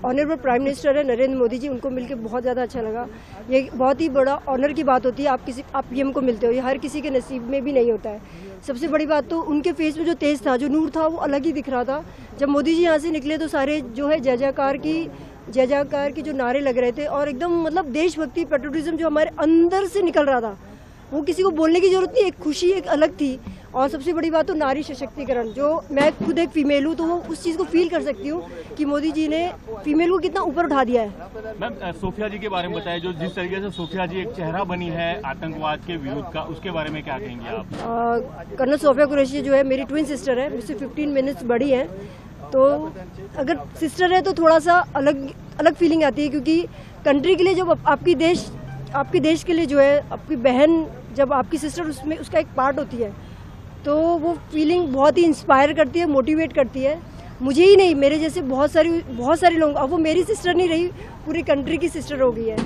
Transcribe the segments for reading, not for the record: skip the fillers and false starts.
Honourable prime minister है नरेंद्र मोदी जी, उनको मिलकर बहुत ज़्यादा अच्छा लगा। ये बहुत ही बड़ा ऑनर की बात होती है, आप पीएम को मिलते हो, ये हर किसी के नसीब में भी नहीं होता है। सबसे बड़ी बात तो उनके फेस में जो तेज था, जो नूर था, वो अलग ही दिख रहा था। जब मोदी जी यहाँ से निकले तो सारे जो है जय जयकार की जो नारे लग रहे थे और एकदम मतलब देशभक्ति पेट्रोटिज्म जो हमारे अंदर से निकल रहा था, वो किसी को बोलने की जरूरत नहीं, एक खुशी एक अलग थी। और सबसे बड़ी बात तो नारी सशक्तिकरण, जो मैं खुद एक फीमेल हूँ तो वो उस चीज़ को फील कर सकती हूँ कि मोदी जी ने फीमेल को कितना ऊपर उठा दिया है। मैम, सोफिया जी के बारे में बताइए, जो जिस तरीके से सोफिया जी एक चेहरा बनी है आतंकवाद के विरुद्ध का, उसके बारे में क्या कहेंगे आप? कर्नल सोफिया कुरैशी जो है मेरी ट्विन सिस्टर है, मुझसे 15 मिनट्स बड़ी है। तो अगर सिस्टर है तो थोड़ा सा अलग फीलिंग आती है, क्योंकि कंट्री के लिए जब आपकी देश के लिए जो है आपकी बहन, जब आपकी सिस्टर उसमें उसका एक पार्ट होती है, तो वो फीलिंग बहुत ही इंस्पायर करती है, मोटिवेट करती है। मुझे ही नहीं, मेरे जैसे बहुत सारे लोग, अब वो मेरी सिस्टर नहीं रही, पूरी कंट्री की सिस्टर हो गई है।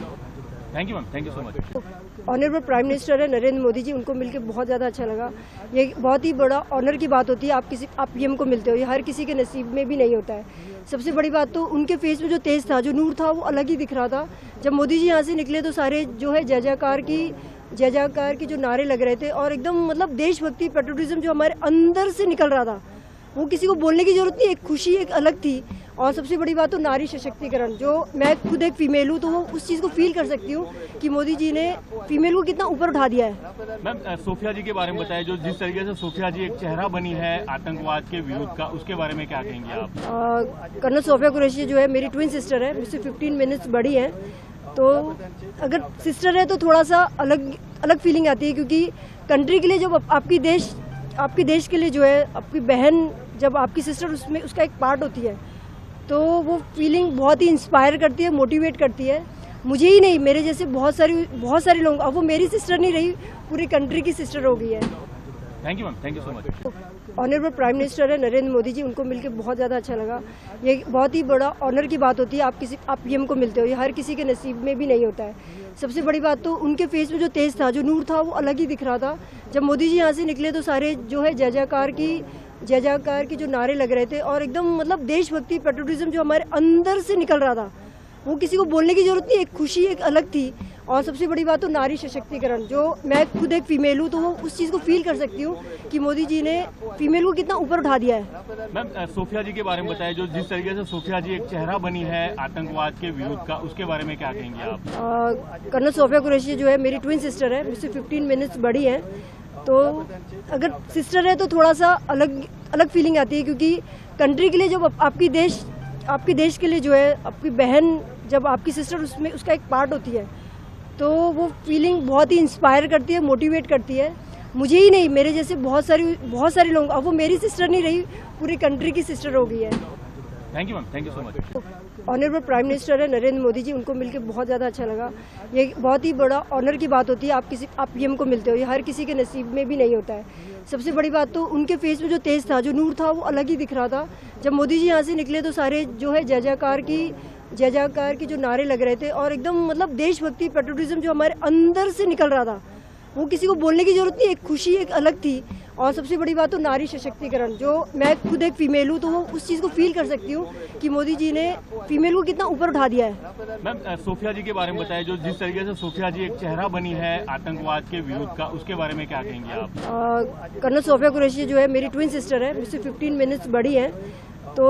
Thank you ma'am, thank you so much. Honourable prime minister है नरेंद्र मोदी जी, उनको मिलकर बहुत ज़्यादा अच्छा लगा। ये बहुत ही बड़ा ऑनर की बात होती है, आप पीएम को मिलते हो, ये हर किसी के नसीब में भी नहीं होता है। सबसे बड़ी बात तो उनके फेस में जो तेज था, जो नूर था, वो अलग ही दिख रहा था। जब मोदी जी यहाँ से निकले तो सारे जो है जय जयकार की जो नारे लग रहे थे और एकदम मतलब देशभक्ति पेट्रोटिज्म जो हमारे अंदर से निकल रहा था, वो किसी को बोलने की जरूरत नहीं, एक खुशी एक अलग थी। और सबसे बड़ी बात तो नारी सशक्तिकरण, जो मैं खुद एक फीमेल हूँ तो वो उस चीज़ को फील कर सकती हूँ कि मोदी जी ने फीमेल को कितना ऊपर उठा दिया है। मैम, सोफिया जी के बारे में बताइए, जो जिस तरीके से सोफिया जी एक चेहरा बनी है आतंकवाद के विरुद्ध का, उसके बारे में क्या कहेंगे आप? कर्नल सोफिया कुरैशी जो है मेरी ट्विन सिस्टर है, मुझसे 15 मिनट्स बड़ी है। तो अगर सिस्टर है तो थोड़ा सा अलग फीलिंग आती है, क्योंकि कंट्री के लिए जब आपकी देश के लिए जो है आपकी बहन, जब आपकी सिस्टर उसमें उसका एक पार्ट होती है, तो वो फीलिंग बहुत ही इंस्पायर करती है, मोटिवेट करती है। मुझे ही नहीं, मेरे जैसे बहुत सारे लोग, अब वो मेरी सिस्टर नहीं रही, पूरी कंट्री की सिस्टर हो गई है। Thank you ma'am, thank you so much. Honourable prime minister है नरेंद्र मोदी जी, उनको मिलकर बहुत ज़्यादा अच्छा लगा। ये बहुत ही बड़ा ऑनर की बात होती है, आप पीएम को मिलते हो, ये हर किसी के नसीब में भी नहीं होता है। सबसे बड़ी बात तो उनके फेस में जो तेज था, जो नूर था, वो अलग ही दिख रहा था। जब मोदी जी यहाँ से निकले तो सारे जो है जय जयकार की जो नारे लग रहे थे और एकदम मतलब देशभक्ति पेट्रोटिज्म जो हमारे अंदर से निकल रहा था, वो किसी को बोलने की जरूरत नहीं, एक खुशी एक अलग थी। और सबसे बड़ी बात तो नारी सशक्तिकरण, जो मैं खुद एक फीमेल हूँ तो वो उस चीज़ को फील कर सकती हूँ कि मोदी जी ने फीमेल को कितना ऊपर उठा दिया है। मैम, सोफिया जी के बारे में बताइए, जो जिस तरीके से सोफिया जी एक चेहरा बनी है आतंकवाद के विरुद्ध का, उसके बारे में क्या कहेंगे आप? कर्नल सोफिया कुरैशी जो है मेरी ट्विन सिस्टर है, मुझसे 15 मिनट्स बड़ी है। तो अगर सिस्टर है तो थोड़ा सा अलग फीलिंग आती है, क्योंकि कंट्री के लिए जब आपकी देश के लिए जो है आपकी बहन, जब आपकी सिस्टर उसमें उसका एक पार्ट होती है, तो वो फीलिंग बहुत ही इंस्पायर करती है, मोटिवेट करती है। मुझे ही नहीं, मेरे जैसे बहुत सारे लोग, अब वो मेरी सिस्टर नहीं रही, पूरी कंट्री की सिस्टर हो गई है। Thank you ma'am, thank you so much. Honourable prime minister है नरेंद्र मोदी जी, उनको मिलकर बहुत ज़्यादा अच्छा लगा। ये बहुत ही बड़ा ऑनर की बात होती है, आप पीएम को मिलते हो, ये हर किसी के नसीब में भी नहीं होता है। सबसे बड़ी बात तो उनके फेस में जो तेज था, जो नूर था, वो अलग ही दिख रहा था। जब मोदी जी यहाँ से निकले तो सारे जो है जय जयकार की जो नारे लग रहे थे और एकदम मतलब देशभक्ति पेट्रोटिज्म जो हमारे अंदर से निकल रहा था, वो किसी को बोलने की जरूरत नहीं, एक खुशी एक अलग थी। और सबसे बड़ी बात तो नारी सशक्तिकरण, जो मैं खुद एक फीमेल हूँ तो वो उस चीज़ को फील कर सकती हूँ कि मोदी जी ने फीमेल को कितना ऊपर उठा दिया है। मैम, सोफिया जी के बारे में बताइए, जो जिस तरीके से सोफिया जी एक चेहरा बनी है आतंकवाद के विरुद्ध का, उसके बारे में क्या कहेंगे आप? कर्नल सोफिया कुरैशी जो है मेरी ट्विन सिस्टर है, मुझसे 15 मिनट्स बड़ी है। तो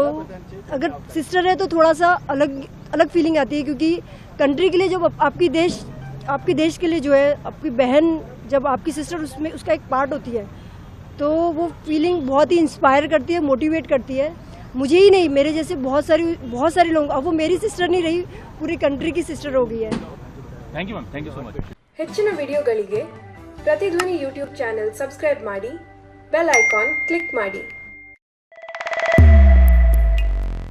अगर सिस्टर है तो थोड़ा सा अलग फीलिंग आती है, क्योंकि कंट्री के लिए जब आपकी देश के लिए जो है आपकी बहन, जब आपकी सिस्टर उसमें उसका एक पार्ट होती है, तो वो फीलिंग बहुत ही इंस्पायर करती है, मोटिवेट करती है। मुझे ही नहीं, मेरे जैसे बहुत सारे लोग, अब वो मेरी सिस्टर नहीं रही, पूरी कंट्री की सिस्टर हो गई है। Thank you ma'am, thank you so much. ಹೆಚ್ಚಿನ ವಿಡಿಯೋಗಳಿಗೆ ಪ್ರತಿಧ್ವನಿ ಯೂಟ್ಯೂಬ್ ಚಾನೆಲ್ ಸಬ್ಸ್ಕ್ರೈಬ್ ಮಾಡಿ, ಬೆಲ್ ಐಕಾನ್ ಕ್ಲಿಕ್ ಮಾಡಿ।